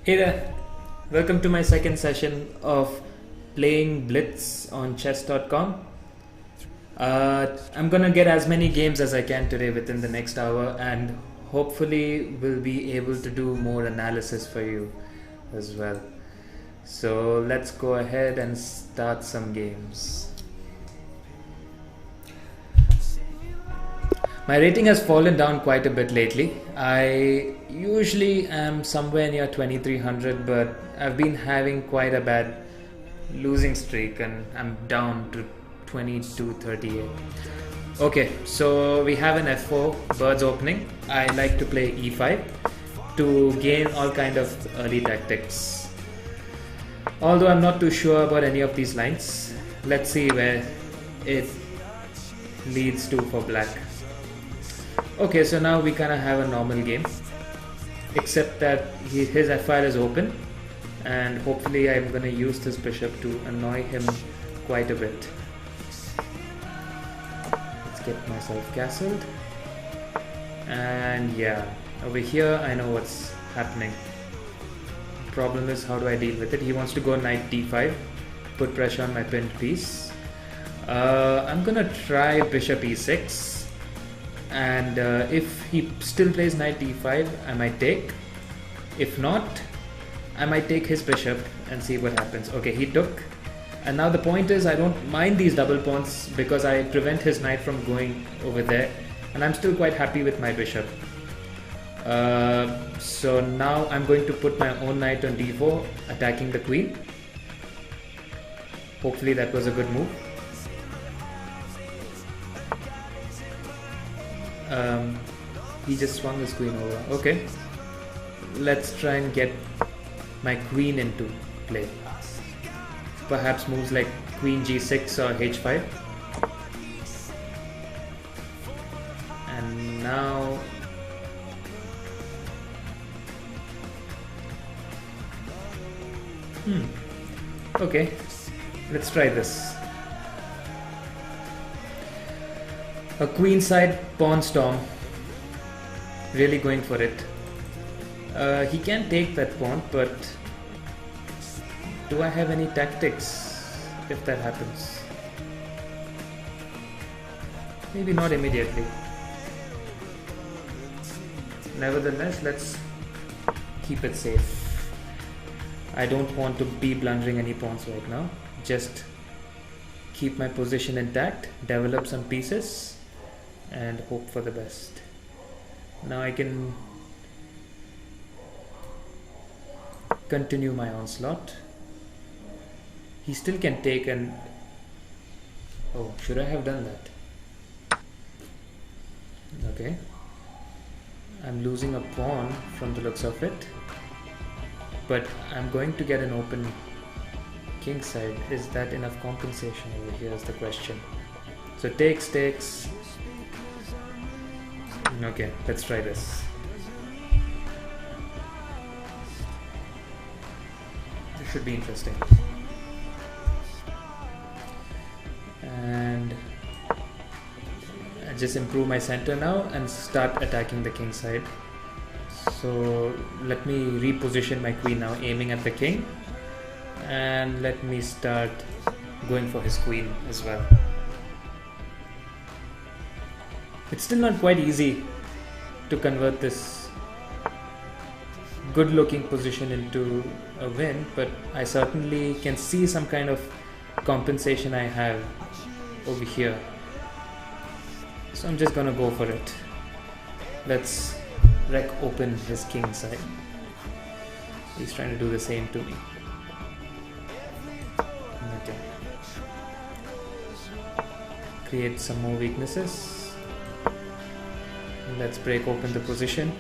Hey there, welcome to my second session of playing Blitz on chess.com. I'm gonna get as many games as I can today within the next hour, and hopefully we'll be able to do more analysis for you as well. So let's go ahead and start some games. My rating has fallen down quite a bit lately. I usually am somewhere near 2300, but I've been having quite a bad losing streak and I'm down to 2238. Okay, so we have an f4 birds opening. I like to play e5 to gain all kind of early tactics. Although I'm not too sure about any of these lines. Let's see where it leads to for black. Okay, so now we kind of have a normal game, except that his f-file is open, and hopefully I'm going to use this bishop to annoy him quite a bit. Let's get myself castled, and yeah, over here I know what's happening. Problem is, how do I deal with it? He wants to go knight d5, put pressure on my pinned piece. I'm gonna try bishop e6. And if he still plays knight d5, I might take. If not, I might take his bishop and see what happens. Okay, he took. And now the point is, I don't mind these double pawns because I prevent his knight from going over there. And I'm still quite happy with my bishop. So now I'm going to put my own knight on d4, attacking the queen. Hopefully that was a good move. He just swung his queen over. Okay, let's try and get my queen into play. Perhaps moves like queen g6 or h5. And now okay, let's try this. A queenside pawn storm, really going for it. He can take that pawn, but do I have any tactics if that happens? Maybe not immediately. Nevertheless, let's keep it safe. I don't want to be blundering any pawns right now. Just keep my position intact, develop some pieces, and hope for the best. Now I can continue my onslaught. He still can take and... oh, should I have done that? Okay. I'm losing a pawn from the looks of it, but I'm going to get an open king side. Is that enough compensation over here is the question. So takes. Okay, let's try this. This should be interesting. And I just improve my center now and start attacking the king side. So let me reposition my queen now, aiming at the king. And let me start going for his queen as well. It's still not quite easy to convert this good looking position into a win, but I certainly can see some kind of compensation I have over here. So I'm just gonna go for it. Let's wreck open his king side. He's trying to do the same to me. Okay. Create some more weaknesses. Let's break open the position.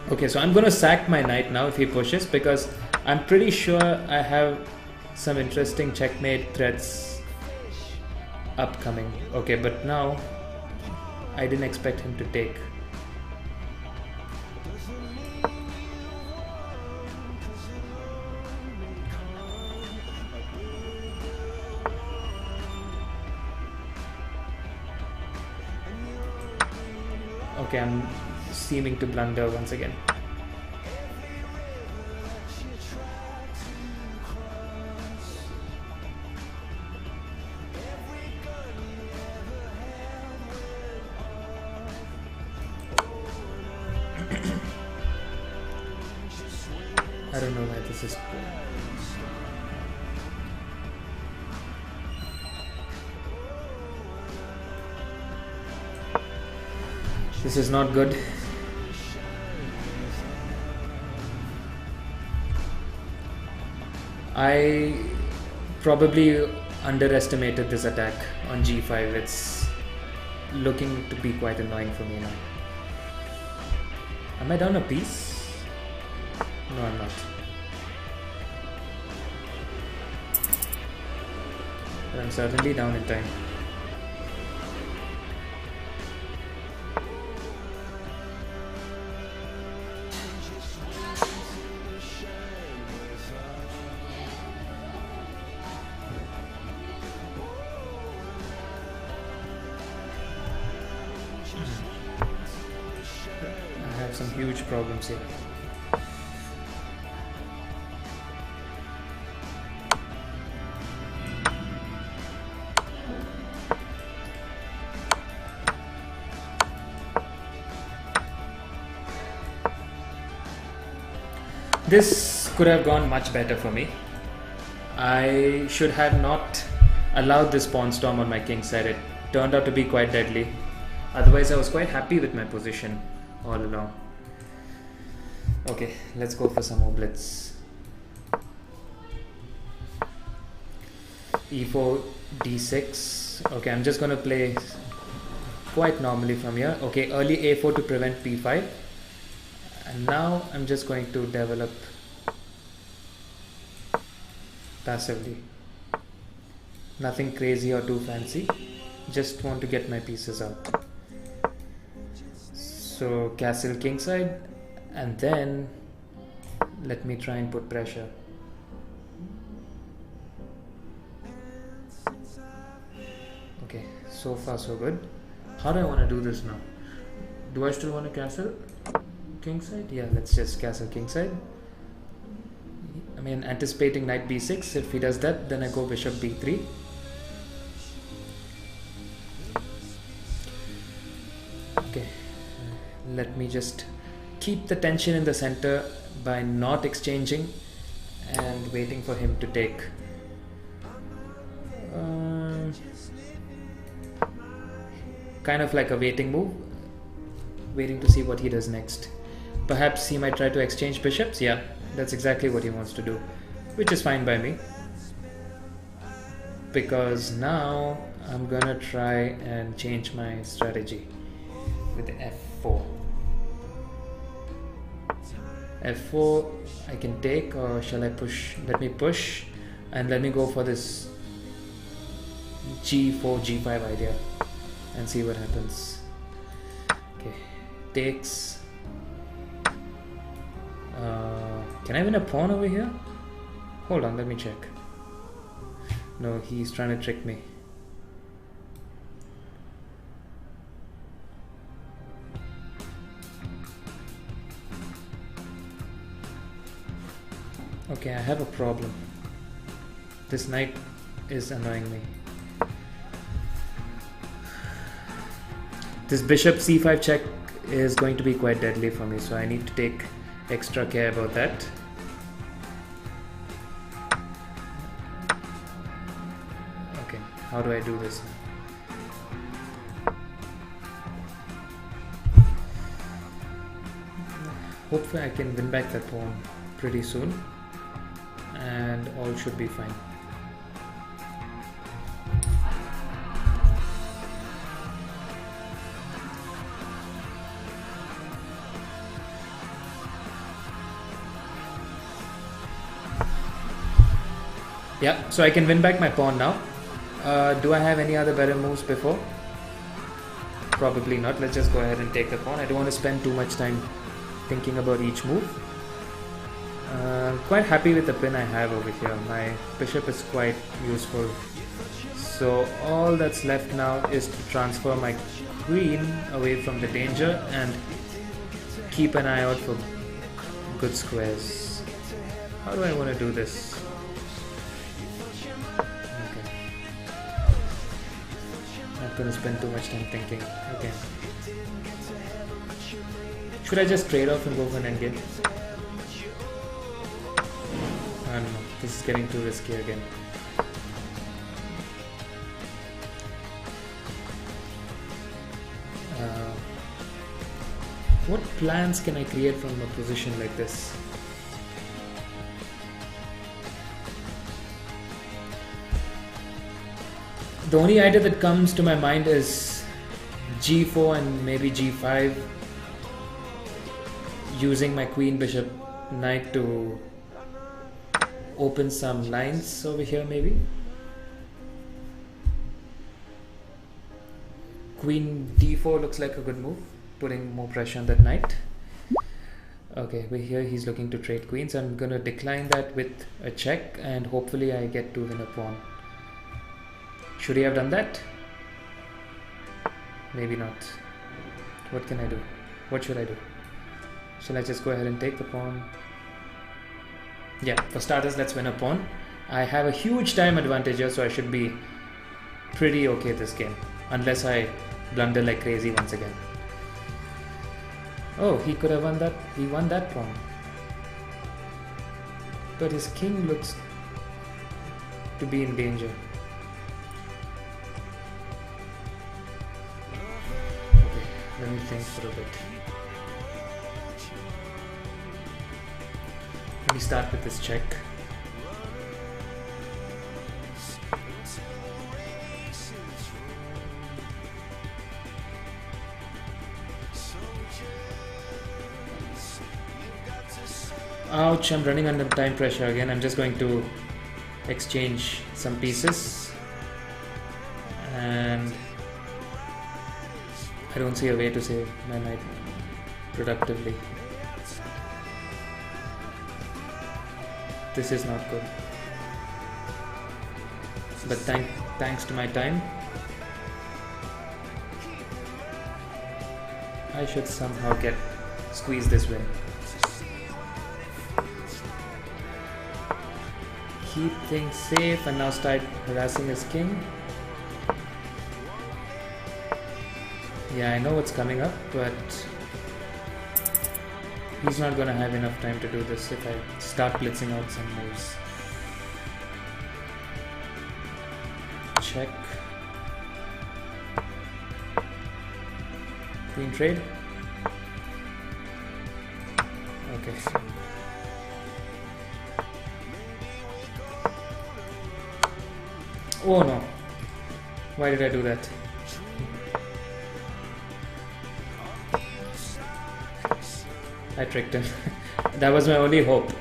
Okay, so I'm going to sack my knight now if he pushes, because I'm pretty sure I have some interesting checkmate threats upcoming. Okay, but now I didn't expect him to take. Okay, I'm seeming to blunder once again. I don't know why this is. This is not good. I probably underestimated this attack on g5. It's looking to be quite annoying for me now. Am I down a piece? No, I'm not. But I'm certainly down in time. Some huge problems here. This could have gone much better for me. I should have not allowed this pawn storm on my king side. It turned out to be quite deadly. Otherwise, I was quite happy with my position all along. Okay, let's go for some more blitz. E4, D6. Okay, I'm just going to play quite normally from here. Okay, early A4 to prevent P5. And now I'm just going to develop passively. Nothing crazy or too fancy. Just want to get my pieces out. So castle kingside, and then let me try and put pressure. Okay, so far so good. How do I want to do this now? Do I still want to castle kingside? Yeah, let's just castle kingside. I mean, anticipating knight b6. If he does that, then I go bishop b3. Okay, let me just keep the tension in the center by not exchanging and waiting for him to take. Kind of like a waiting move, waiting to see what he does next. Perhaps he might try to exchange bishops. Yeah, that's exactly what he wants to do, which is fine by me, because now I'm gonna try and change my strategy with f4. f4 I can take, or shall I push? Let me push and let me go for this g4 g5 idea and see what happens. Okay, takes. Can I win a pawn over here? Hold on, let me check. No, he's trying to trick me. Okay, I have a problem. This knight is annoying me. This bishop c5 check is going to be quite deadly for me, so I need to take extra care about that. Okay, how do I do this now? Hopefully I can win back that pawn pretty soon, and all should be fine. Yeah, so I can win back my pawn now. Do I have any other better moves before? Probably not. Let's just go ahead and take the pawn. I don't want to spend too much time thinking about each move. Quite happy with the pin I have over here. My bishop is quite useful. So all that's left now is to transfer my queen away from the danger and keep an eye out for good squares. How do I want to do this? Okay. Not gonna spend too much time thinking. Okay. Should I just trade off and go for an endgame? I don't know, this is getting too risky again. What plans can I create from a position like this? The only idea that comes to my mind is g4 and maybe g5, using my queen, bishop, knight to open some lines over here maybe. Queen d4 looks like a good move, putting more pressure on that knight. Okay, we're here, he's looking to trade queens. I'm gonna decline that with a check and hopefully I get to win a pawn. Should he have done that? Maybe not. What can I do? What should I do? Shall I just go ahead and take the pawn? Yeah, for starters, let's win a pawn. I have a huge time advantage here, so I should be pretty okay this game. Unless I blunder like crazy once again. Oh, he could have won that. He won that pawn. But his king looks to be in danger. Okay, let me think for a bit. Let me start with this check. Ouch, I'm running under time pressure again. I'm just going to exchange some pieces. And I don't see a way to save my knight productively. This is not good. But thanks to my time, I should somehow squeeze this win. Keep things safe and now start harassing his king. Yeah, I know what's coming up, but he's not gonna have enough time to do this if I start blitzing out some moves. Check. Queen trade. Okay. Oh no. Why did I do that? I tricked him. That was my only hope.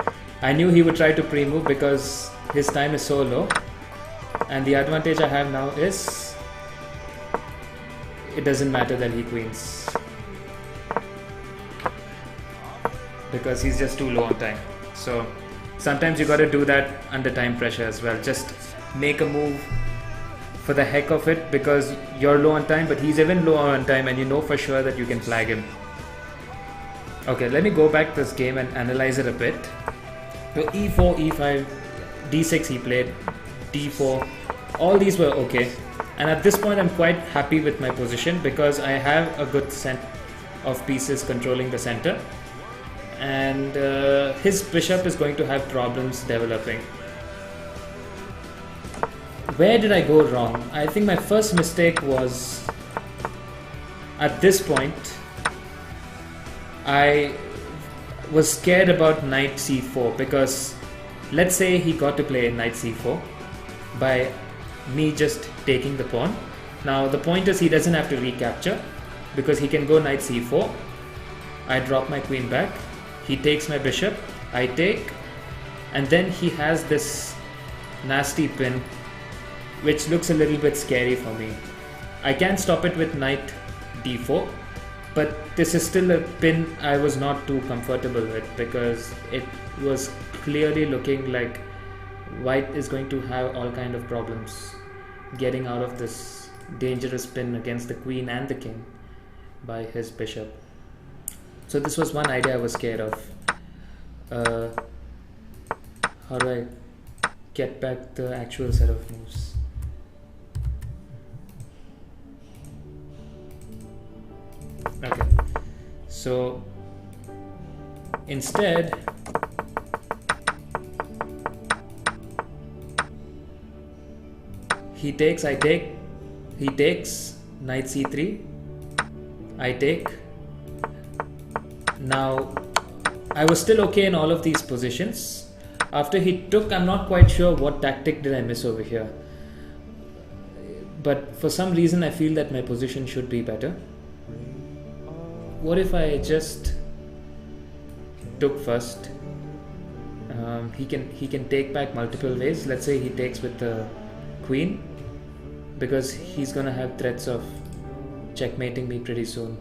I knew he would try to pre-move because his time is so low. And the advantage I have now is it doesn't matter that he queens. Because he's just too low on time. So sometimes you gotta do that under time pressure as well. Just make a move for the heck of it because you're low on time, but he's even lower on time and you know for sure that you can flag him. Okay, let me go back this game and analyze it a bit. So e4, e5, d6 he played, d4, all these were okay. And at this point I'm quite happy with my position because I have a good set of pieces controlling the center. And his bishop is going to have problems developing. Where did I go wrong? I think my first mistake was at this point I was scared about knight c4 because let's say he got to play knight c4 by me just taking the pawn. Now the point is he doesn't have to recapture because he can go knight c4. I drop my queen back. He takes my bishop. I take, and then he has this nasty pin which looks a little bit scary for me. I can stop it with knight d4, but this is still a pin I was not too comfortable with because it was clearly looking like white is going to have all kind of problems getting out of this dangerous pin against the queen and the king by his bishop. So this was one idea I was scared of. How do I get back the actual set of moves? Okay, so instead He takes, I take. He takes, knight c3. I take. Now, I was still okay in all of these positions. After he took, I'm not quite sure what tactic did I miss over here. But for some reason, I feel that my position should be better. What if I just took first? He can take back multiple ways. Let's say he takes with the queen, because he's gonna have threats of checkmating me pretty soon.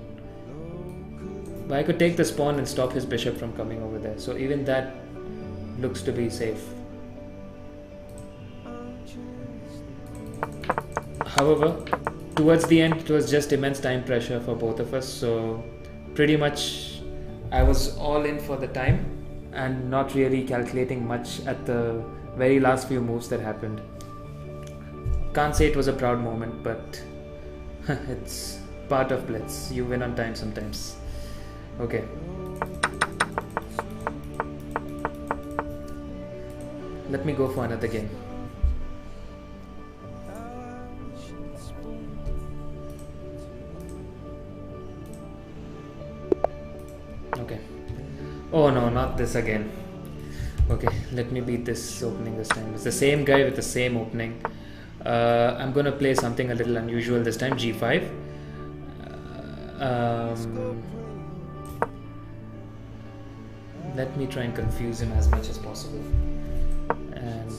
But I could take this pawn and stop his bishop from coming over there. So even that looks to be safe. However, towards the end, it was just immense time pressure for both of us. So pretty much I was all in for the time and not really calculating much at the very last few moves that happened. Can't say it was a proud moment, but it's part of Blitz. You win on time sometimes. Okay. Let me go for another game. Okay. Oh no, not this again. Okay, let me beat this opening this time. It's the same guy with the same opening. I'm gonna play something a little unusual this time, g5. Let me try and confuse him as much as possible and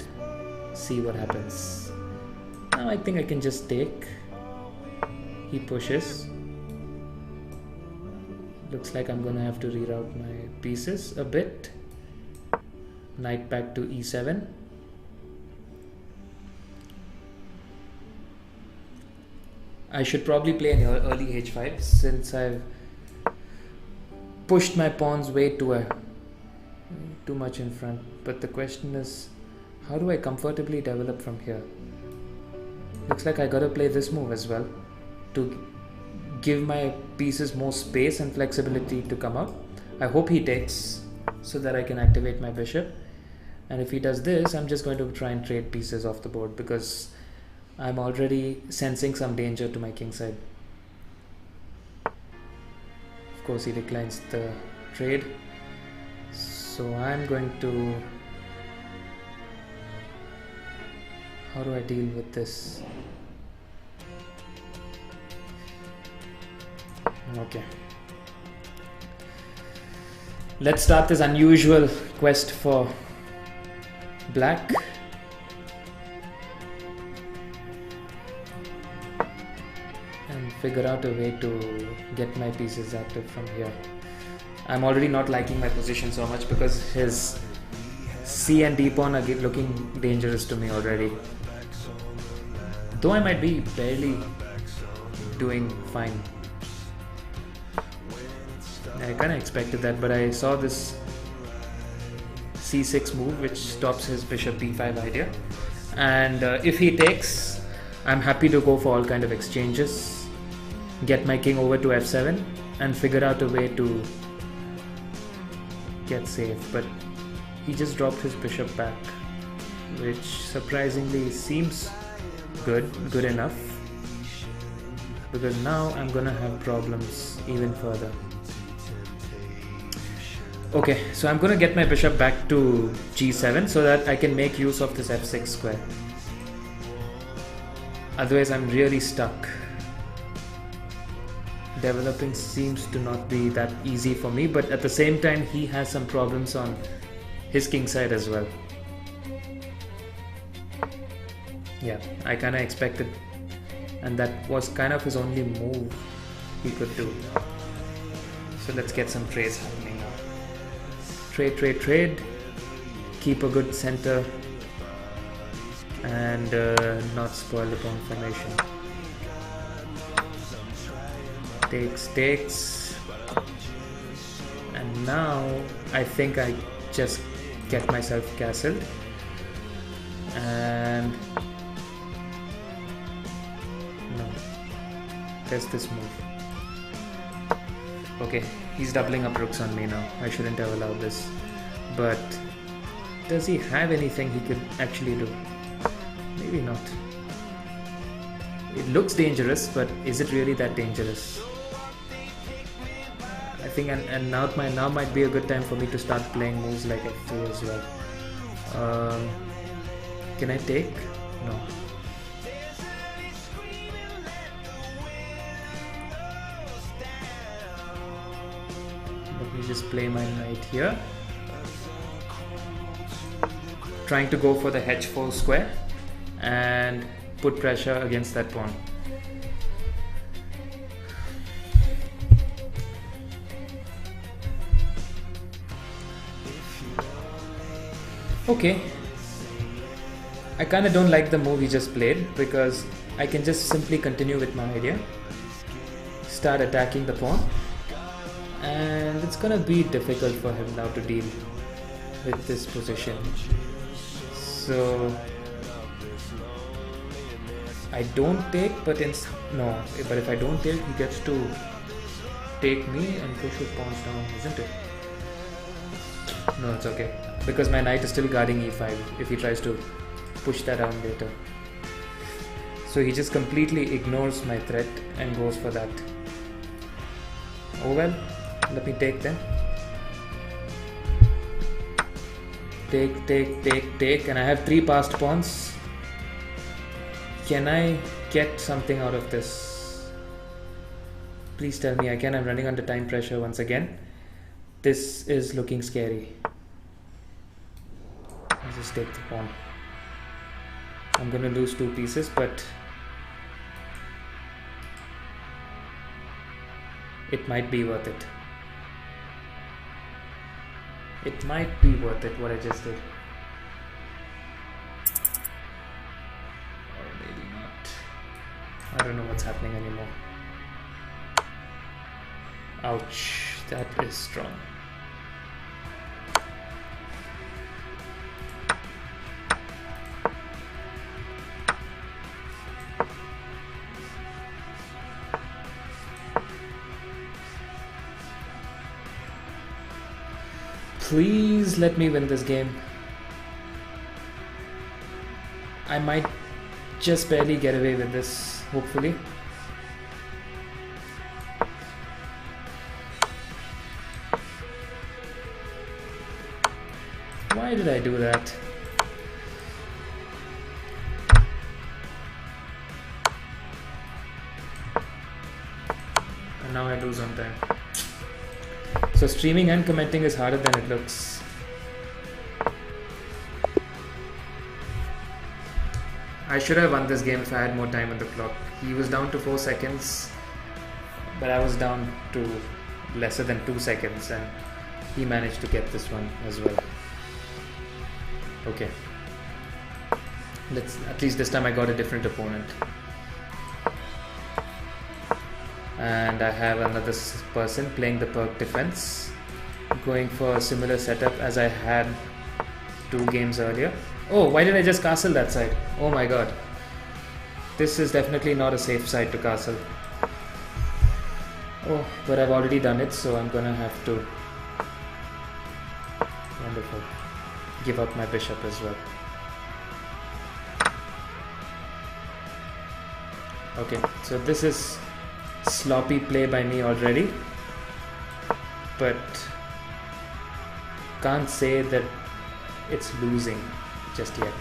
see what happens. Now I think I can just take. He pushes. Looks like I'm gonna have to reroute my pieces a bit. Knight back to e7. I should probably play an early h5 since I've pushed my pawns way too much in front. But the question is, how do I comfortably develop from here? Looks like I gotta play this move as well to give my pieces more space and flexibility to come out. I hope he takes so that I can activate my bishop. And if he does this, I'm just going to try and trade pieces off the board because I'm already sensing some danger to my king side. Of course, he declines the trade. So I'm going to... How do I deal with this? Okay. Let's start this unusual quest for black. And figure out a way to get my pieces active from here. I'm already not liking my position so much because his C and D pawn are looking dangerous to me already. Though I might be barely doing fine. I kind of expected that, but I saw this c6 move which stops his bishop b5 idea. And if he takes, I'm happy to go for all kind of exchanges, get my king over to f7 and figure out a way to get safe. But he just dropped his bishop back, which surprisingly seems good enough, because now I'm gonna have problems even further. Okay, so I'm gonna get my bishop back to g7 so that I can make use of this f6 square. Otherwise I'm really stuck. Developing seems to not be that easy for me, but at the same time he has some problems on his king side as well. Yeah, I kind of expected, and that was kind of his only move he could do. So let's get some trades happening now. Trade, keep a good center and not spoil the pawn formation. Takes, and now I think I just get myself castled, and no, there's this move. Okay, he's doubling up rooks on me now. I shouldn't have allowed this, but does he have anything he could actually do? Maybe not. It looks dangerous, but is it really that dangerous? I think, and now might be a good time for me to start playing moves like F2 as well. Can I take? No. Let me just play my knight here. Trying to go for the h4 square and put pressure against that pawn. Okay, I kind of don't like the move he just played because I can just simply continue with my idea, start attacking the pawn, and it's gonna be difficult for him now to deal with this position. So I don't take, but if I don't take, he gets to take me and push his pawns down, isn't it? No, it's okay, because my knight is still guarding e5 if he tries to push that down later. So he just completely ignores my threat and goes for that. Oh well, let me take then. Take, and I have 3 passed pawns. Can I get something out of this? Please tell me I can. I'm running under time pressure once again. This is looking scary. I'll just take the pawn. I'm gonna lose 2 pieces, but it might be worth it. It might be worth it, what I just did. Or maybe not. I don't know what's happening anymore. Ouch, that is strong. Please let me win this game. I might just barely get away with this, hopefully. Why did I do that? And now I lose on time. So streaming and commenting is harder than it looks. I should have won this game if I had more time on the clock. He was down to 4 seconds, but I was down to lesser than 2 seconds, and he managed to get this one as well. Okay. At least this time I got a different opponent. And I have another person playing the perk defense, going for a similar setup as I had 2 games earlier. Oh, why did I just castle that side? Oh my god. This is definitely not a safe side to castle. Oh, but I've already done it, so I'm gonna have to... Wonderful. Give up my bishop as well. Okay, so this is sloppy play by me already, but can't say that it's losing just yet.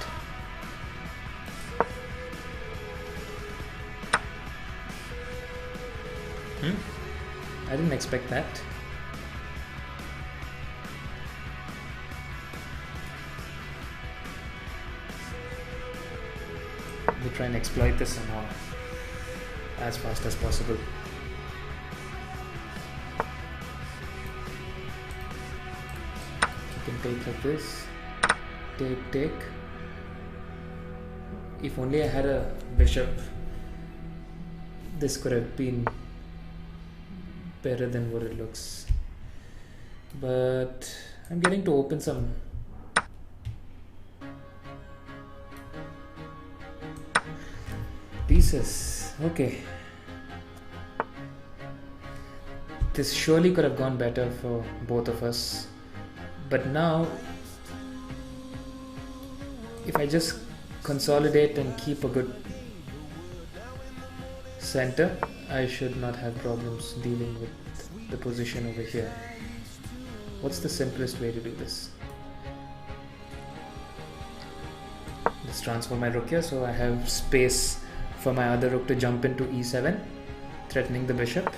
I didn't expect that. Let me try and exploit this somehow as fast as possible. You can take like this. Take. If only I had a bishop, this could have been better than what it looks. But I'm getting to open some pieces. Okay. This surely could have gone better for both of us. But now, if I just consolidate and keep a good center, I should not have problems dealing with the position over here. What's the simplest way to do this? Let's transfer my rook here so I have space for my other rook to jump into e7, threatening the bishop.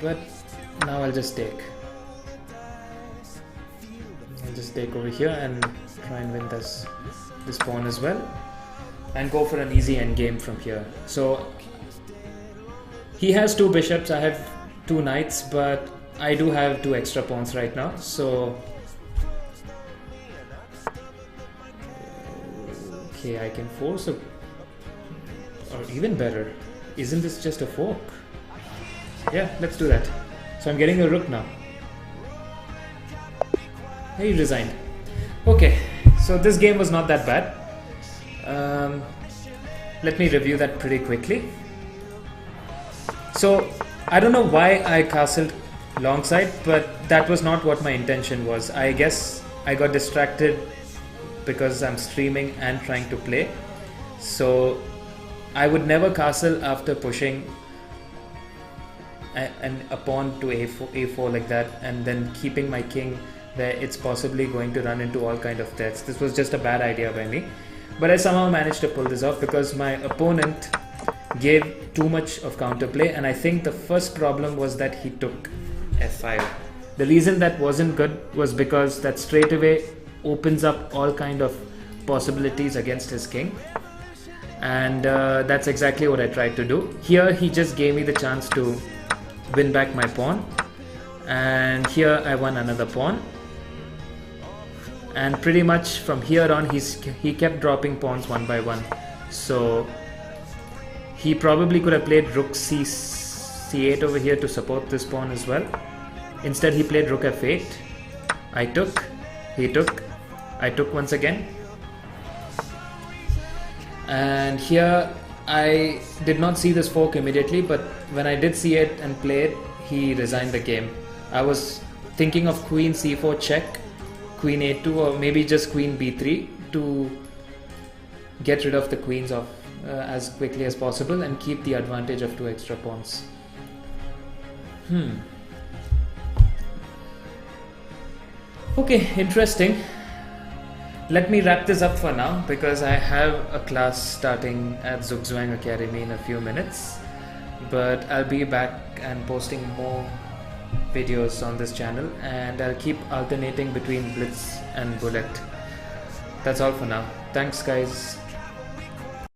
But now I'll just take. I'll just take over here and try and win this pawn as well, and go for an easy endgame from here. So he has 2 bishops, I have 2 knights, but I do have 2 extra pawns right now. So okay, I can force a, or even better, isn't this just a fork? Yeah, let's do that. So I'm getting a rook now. He resigned. Okay, so this game was not that bad. Let me review that pretty quickly. So I don't know why I castled long side, but that was not what my intention was. I guess I got distracted because I'm streaming and trying to play. So I would never castle after pushing a pawn to a4 like that, and then keeping my king where it's possibly going to run into all kind of threats. This was just a bad idea by me, but I somehow managed to pull this off because my opponent gave too much of counterplay, and I think the first problem was that he took f5. The reason that wasn't good was because that straight away opens up all kind of possibilities against his king, and that's exactly what I tried to do. Here he just gave me the chance to win back my pawn, and here I won another pawn, and pretty much from here on he kept dropping pawns one by one. So he probably could have played rook c8 over here to support this pawn as well. Instead he played rook f8. I took, he took, I took once again, and here I did not see this fork immediately, but when I did see it and play it, he resigned the game. I was thinking of queen c4 check, queen a2, or maybe just queen b3 to get rid of the queens of as quickly as possible and keep the advantage of 2 extra pawns. Okay, interesting. Let me wrap this up for now because I have a class starting at Zugzwang Academy in a few minutes, but I'll be back and posting more videos on this channel, and I'll keep alternating between Blitz and Bullet. That's all for now. Thanks guys.